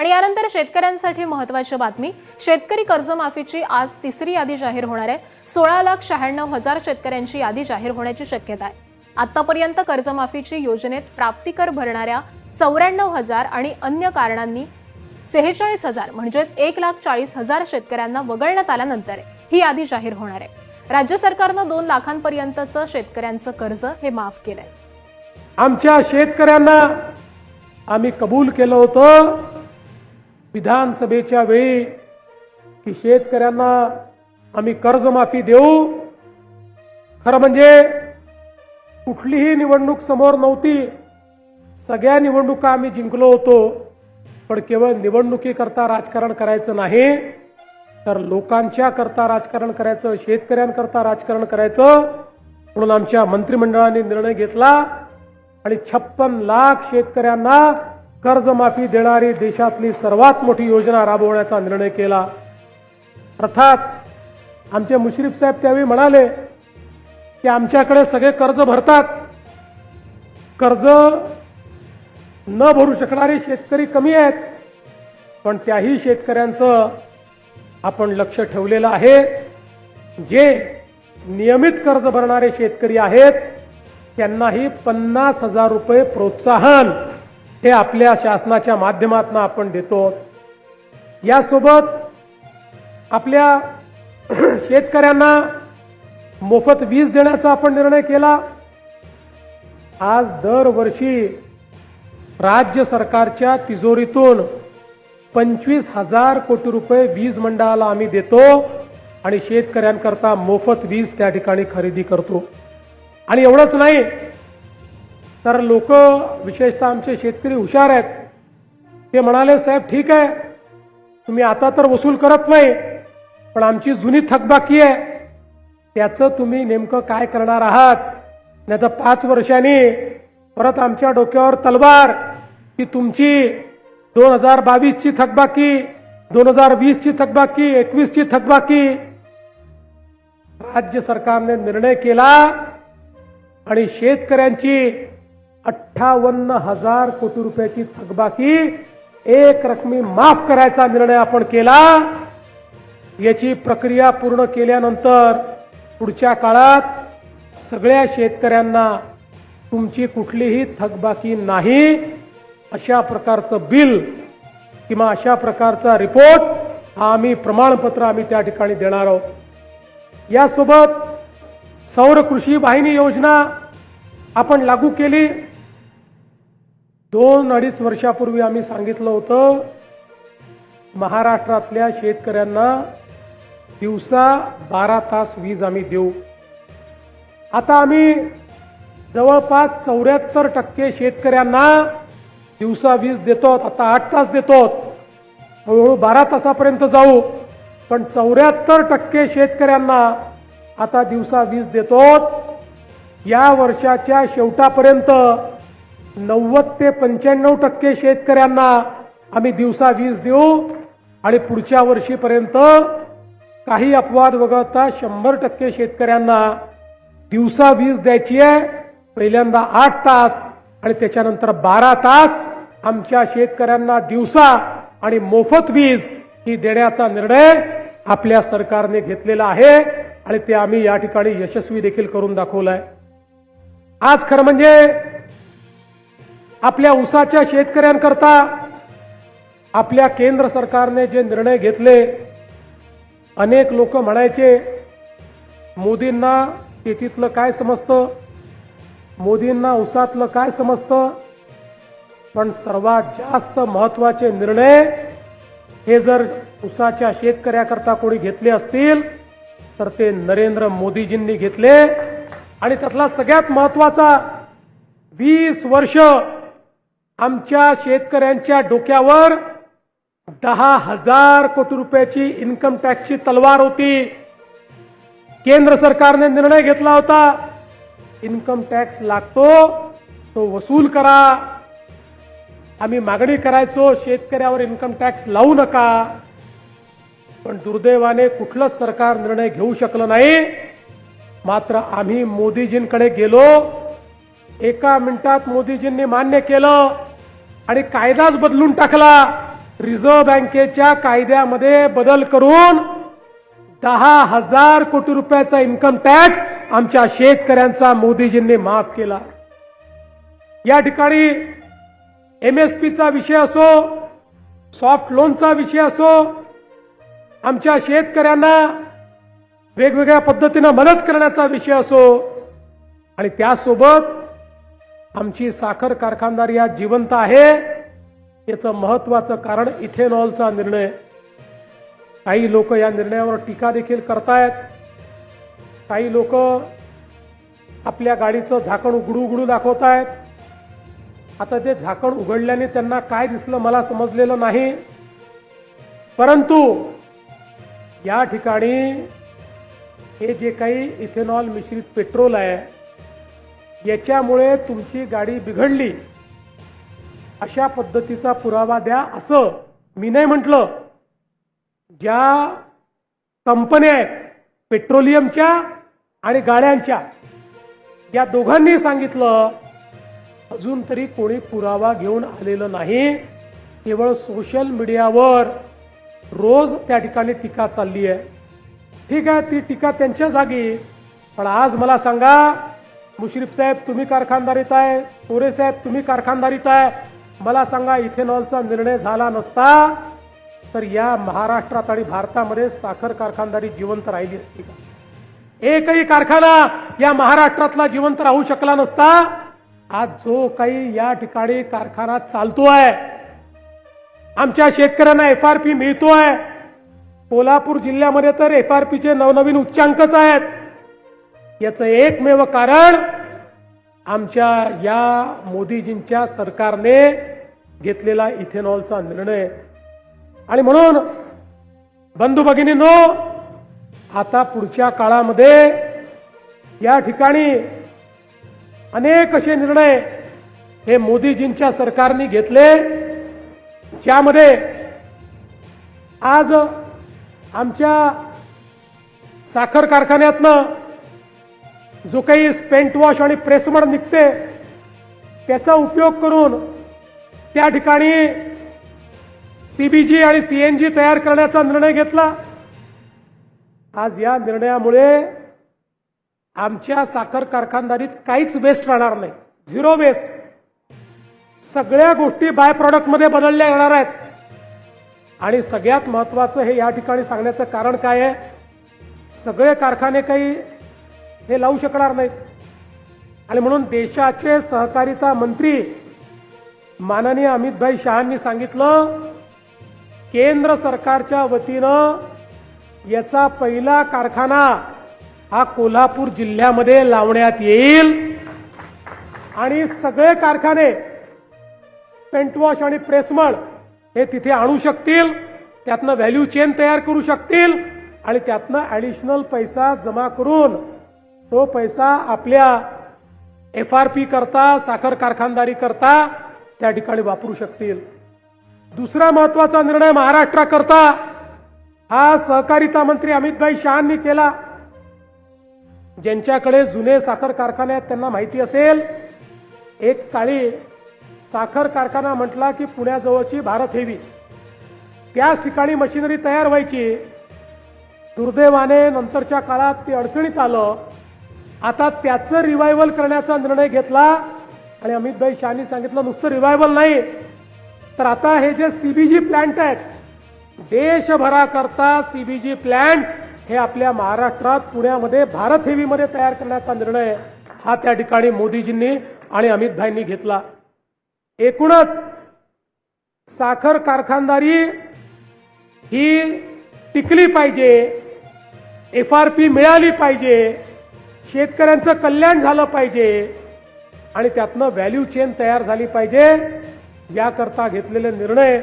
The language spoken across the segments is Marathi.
आणि यानंतर शेतकऱ्यांसाठी महत्त्वाची बातमी, शेतकरी कर्जमाफीची आज तिसरी यादी जाहीर होणार आहे। 16,96,000 शेतकऱ्यांची यादी जाहीर होण्याची शक्यता आहे। आतापर्यंत कर्जमाफीची योजनेत प्राप्तिकर भरणाऱ्या 94,000 आणि अन्य कारणांनी 46,000 म्हणजेच 1,40,000 शेतकऱ्यांना वगळण्यात आल्यानंतर ही यादी जाहीर होणार आहे। राज्य सरकारने 2 लाखांपर्यंतचं शेतकऱ्यांचं कर्ज हे माफ केलंय। आमच्या शेतकऱ्यांना आम्ही कबूल केलं होतं विधानसभेच्या वेळी की शेतकऱ्यांना आम्ही कर्जमाफी देऊ। खरं म्हणजे कुठलीही निवडणूक समोर नव्हती, सगळ्या निवडणुका आम्ही जिंकलो होतो, पण केवळ निवडणुकीकरता राजकारण करायचं नाही तर लोकांच्या करता राजकारण करायचं, शेतकऱ्यांकरता राजकारण करायचं। म्हणून आमच्या मंत्रिमंडळाने निर्णय घेतला आणि 56 लाख शेतकऱ्यांना कर्जमाफी देणारी देशातली सर्वात मोठी योजना राबवण्याचा निर्णय केला। अर्थात आमचे मुश्रीफ साहेब त्यावेळी म्हणाले की आमच्याकडे सगळे कर्ज भरतात, कर्ज न भरू शकणारे शेतकरी कमी आहेत, पण त्याही शेतकऱ्यांचं आपण लक्ष ठेवलेलं आहे। जे नियमित कर्ज भरणारे शेतकरी आहेत त्यांनाही 50,000 रुपये प्रोत्साहन हे आपल्या शासनाच्या माध्यमातून आपण देतो। यासोबत आपल्या शेतकऱ्यांना मोफत वीज देण्याचा आपण निर्णय केला। आज दरवर्षी राज्य सरकारच्या तिजोरीतून 25,000 कोटी रुपये वीज मंडळाला आम्ही देतो आणि शेतकऱ्यांकरता मोफत वीज त्या ठिकाणी खरेदी करतो। आणि एवढंच नाही तर लोक, विशेषतः आमचे शेतकरी हुशार आहेत, ते म्हणाले साहेब ठीक आहे तुम्ही आता तर वसूल करत नाही, पण आमची जुनी थकबाकी आहे त्याचं तुम्ही नेमकं काय करणार आहात? नाही तर 5 वर्षांनी परत आमच्या डोक्यावर तलवार की तुमची 2022 ची थकबाकी, 2020 ची थकबाकी, 21 ची थकबाकी। राज्य सरकारने निर्णय केला आणि शेतकऱ्यांची 58,000 कोटी रुपयाची थकबाकी एक रकमी माफ करायचा निर्णय आपण केला। याची प्रक्रिया पूर्ण केल्यानंतर पुढच्या काळात सगळ्या शेतकऱ्यांना तुमची कुठलीही थकबाकी नाही अशा प्रकारचं बिल किंवा अशा प्रकारचा रिपोर्ट आम्ही प्रमाणपत्र आम्ही त्या ठिकाणी देणार आहोत। यासोबत सौर कृषी वाहिनी योजना आपण लागू केली। 2-2.5 वर्षापूर्वी आम्ही सांगितलं होतं महाराष्ट्रातल्या शेतकऱ्यांना दिवसा 12 तास वीज आम्ही देऊ। आता आम्ही जवळपास 74% शेतकऱ्यांना दिवसा वीज देतो। आता 8 तास देतो, हळूहळू 12 तासापर्यंत जाऊ, पण 74% शेतकऱ्यांना आता दिवसा वीज देतो। या वर्षाच्या शेवटापर्यंत 90 ते 95% शेतकऱ्यांना आम्ही दिवसा वीज देऊ आणि पुढच्या वर्षीपर्यंत काही अपवाद वगळता 100% शेतकऱ्यांना दिवसा वीज द्यायची आहे। पहिल्यांदा 8 तास आणि त्याच्यानंतर 12 तास आमच्या शेतकऱ्यांना दिवसा आणि मोफत वीज ही देण्याचा निर्णय आपल्या सरकारने घेतलेला आहे आणि ते आम्ही या ठिकाणी यशस्वी देखील करून दाखवलाय। आज खरं म्हणजे आपल्या ऊसाच्या शेतकऱ्यांकरता आपल्या केंद्र सरकारने जे निर्णय घेतले, अनेक लोक म्हणायचे मोदींना शेतीतलं काय समजतं, मोदींना ऊसातलं काय समजतं, पण सर्वात जास्त महत्त्वाचे निर्णय हे जर ऊसाच्या शेतकऱ्याकरता कोणी घेतले असतील तर ते नरेंद्र मोदीजींनी घेतले। आणि त्यातला सगळ्यात महत्त्वाचा 20 वर्ष आमच्या शेतकऱ्यांच्या डोक्यावर 10,000 कोटी रुपयाची इन्कम टॅक्सची तलवार होती। केंद्र सरकारने निर्णय घेतला होता इन्कम टॅक्स लागतो तो वसूल करा। आम्ही मागणी करायचो शेतकऱ्यावर इन्कम टॅक्स लावू नका, पण दुर्दैवाने कुठलंच सरकार निर्णय घेऊ शकलं नाही। मात्र आम्ही मोदीजींकडे गेलो, एका मिनिटात मोदीजींनी मान्य केलं आणि कायदाच बदलून टाकला। रिझर्व्ह बँकेच्या कायद्यामध्ये बदल करून 10,000 कोटी रुपयाचा इन्कम टॅक्स आमच्या शेतकऱ्यांचा मोदीजींनी माफ केला. या ठिकाणी MSPचा विषय असो, सॉफ्ट लोनचा विषय असो, आमच्या शेतकऱ्यांना वेगवेगळ्या पद्धतीने मदत करण्याचा विषय असो, आणि त्यासोबत आमची साखर कारखानदारी आज जिवंत आहे याचं महत्त्वाचं कारण इथेनॉलचा निर्णय. काही लोक या निर्णयावर टीका देखील करतायत. काही लोक आपल्या गाडीचं झाकण उघडू दाखवतायत. आता ते झाकण उघडल्याने त्यांना काय दिसलं मला समजलेलं नाही, परंतु या ठिकाणी हे जे काही इथेनॉल मिश्रित पेट्रोल आहे याच्यामुळे तुमची गाडी बिघडली अशा पद्धतीचा पुरावा द्या असं मी नाही म्हटलं. ज्या कंपन्या आहेत पेट्रोलियमच्या आणि गाड्यांच्या, या दोघांनी सांगितलं. अजून तरी कोणी पुरावा घेऊन आलेलं नाही. केवळ सोशल मीडियावर रोज त्या ठिकाणी टीका चालली आहे. ठीक आहे, ती टीका त्यांच्या जागी. पण आज मला सांगा, मुश्रीफ साहेब तुम्ही कारखानदारीत आहे, कोरे साहेब तुम्ही कारखानदारीत आहे, मला सांगा इथेनॉलचा निर्णय झाला नसता तर या महाराष्ट्रात आणि भारतामध्ये साखर कारखानदारी जिवंत राहिली असती का? एकही कारखाना या महाराष्ट्रातला जिवंत राहू शकला नसता. आज जो काही या ठिकाणी कारखाना चालतोय, आमच्या शेतकऱ्यांना FRP मिळतोय. कोल्हापूर जिल्ह्यामध्ये तर FRPचे नवनवीन उच्चांकच आहेत. याचं एकमेव कारण आमच्या या मोदीजींच्या सरकारने घेतलेला इथेनॉलचा निर्णय. आणि म्हणून बंधू भगिनींनो, आता पुढच्या काळामध्ये या ठिकाणी अनेक असे निर्णय हे मोदीजींच्या सरकारने घेतले, ज्यामध्ये आज आमच्या साखर कारखान्यातनं जो काही स्पेंट वॉश आणि प्रेसमड निघते त्याचा उपयोग करून त्या ठिकाणी CBG आणि CNG तयार करण्याचा निर्णय घेतला. आज या निर्णयामुळे आमच्या साखर कारखानदारीत काहीच वेस्ट राहणार नाही, झिरो वेस्ट. सगळ्या गोष्टी बाय प्रॉडक्टमध्ये बदलल्या जाणार आहेत. आणि सगळ्यात महत्त्वाचं हे या ठिकाणी सांगण्याचं कारण काय आहे, सगळे कारखाने काही हे लावू शकणार नाहीत. आणि म्हणून देशाचे सहकारिता मंत्री माननीय अमितभाई शहांनी सांगितलं, केंद्र सरकारच्या वतीनं याचा पहिला कारखाना हा कोल्हापूर जिल्ह्यामध्ये लावण्यात येईल. आणि सगळे कारखाने पेंट वॉश आणि प्रेसमड हे तिथे आणू शकतील, त्यातनं व्हॅल्यू चेन तयार करू शकतील आणि त्यातनं ॲडिशनल पैसा जमा करून तो पैसा आपल्या FRP करता, साखर कारखानदारी करता त्या ठिकाणी वापरू शकतील. दुसरा महत्त्वाचा निर्णय महाराष्ट्राकरता हा सहकारिता मंत्री अमितभाई शहांनी केला. ज्यांच्याकडे जुने साखर कारखाने आहेत त्यांना माहिती असेल, एक काळी साखर कारखाना म्हटला की पुण्याजवळची भारत हेवी त्याच ठिकाणी मशिनरी तयार व्हायची. दुर्दैवाने नंतरच्या काळात ते अडचणीत आलं. आता त्याचं रिवायवल करण्याचा निर्णय घेतला आणि अमितभाई शहांनी सांगितलं नुसतं रिवायवल नाही तर आता हे जे CBG प्लांट आहेत देशभराकरता CBG प्लांट हे आपल्या महाराष्ट्रात पुण्यामध्ये भारत हेवीमध्ये तयार करण्याचा निर्णय हा त्या ठिकाणी मोदीजींनी आणि अमितभाईंनी घेतला. एकूणच साखर कारखानदारी ही टिकली पाहिजे, FRP मिळाली पाहिजे, शेतकऱ्यांचं कल्याण झालं पाहिजे आणि त्यातनं व्हॅल्यू चेन तयार झाली पाहिजे. याकरता घेतलेले निर्णय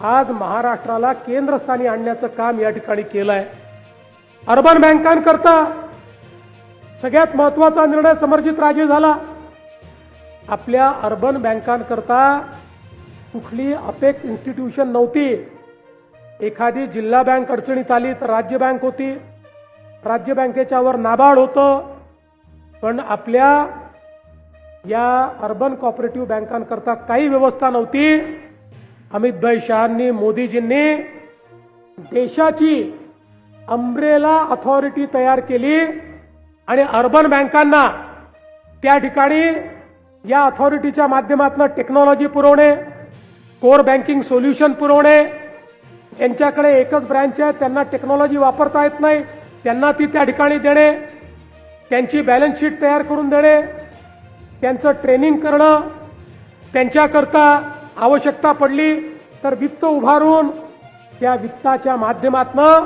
आज महाराष्ट्राला केंद्रस्थानी आणण्याचं काम या ठिकाणी केलं आहे. अर्बन बँकांकरता सगळ्यात महत्त्वाचा निर्णय समर्जित राजे झाला. आपल्या अर्बन बँकांकरता कुठली अपेक्स इन्स्टिट्यूशन नव्हती. एखादी जिल्हा बँक अडचणीत आली तर राज्य बँक होती, राज्य बँकेच्यावर नाबार्ड होतं. पण आपल्या या अर्बन कॉपरेटिव्ह बँकांकरता काही व्यवस्था नव्हती. अमित भाई शहांनी, मोदीजींनी देशाची अम्ब्रेला अथॉरिटी तयार केली आणि अर्बन बँकांना त्या ठिकाणी या अथॉरिटीच्या माध्यमातून टेक्नॉलॉजी पुरवणे, कोर बँकिंग सोल्युशन पुरवणे. ज्यांच्याकडे एकच ब्रँच आहे, त्यांना टेक्नॉलॉजी वापरता येत नाही, त्यांना ती त्या ठिकाणी देणे, त्यांची बॅलन्स शीट तयार करून देणे, त्यांचं ट्रेनिंग करणं, त्यांच्याकरता आवश्यकता पडली तर वित्त उभारून त्या वित्ताच्या माध्यमातून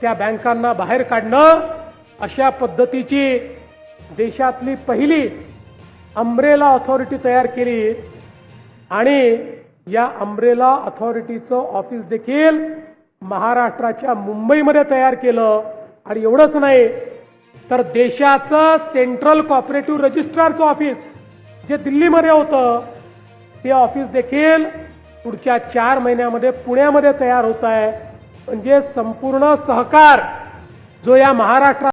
त्या बँकांना बाहेर काढणं, अशा पद्धतीची देशातली पहिली अम्ब्रेला अथॉरिटी तयार केली. आणि या अम्ब्रेला अथॉरिटीचं ऑफिस देखील महाराष्ट्राच्या मुंबईमध्ये तयार केलं. आणि एवढंच नाही तर देशाचं सेंट्रल कॉपरेटिव्ह रजिस्ट्रारचं ऑफिस जे दिल्लीमध्ये होतं, ते ऑफिस देखील पुढच्या 4 महिन्यामध्ये पुण्यामध्ये तयार होत आहे. म्हणजे संपूर्ण सहकार जो या महाराष्ट्रात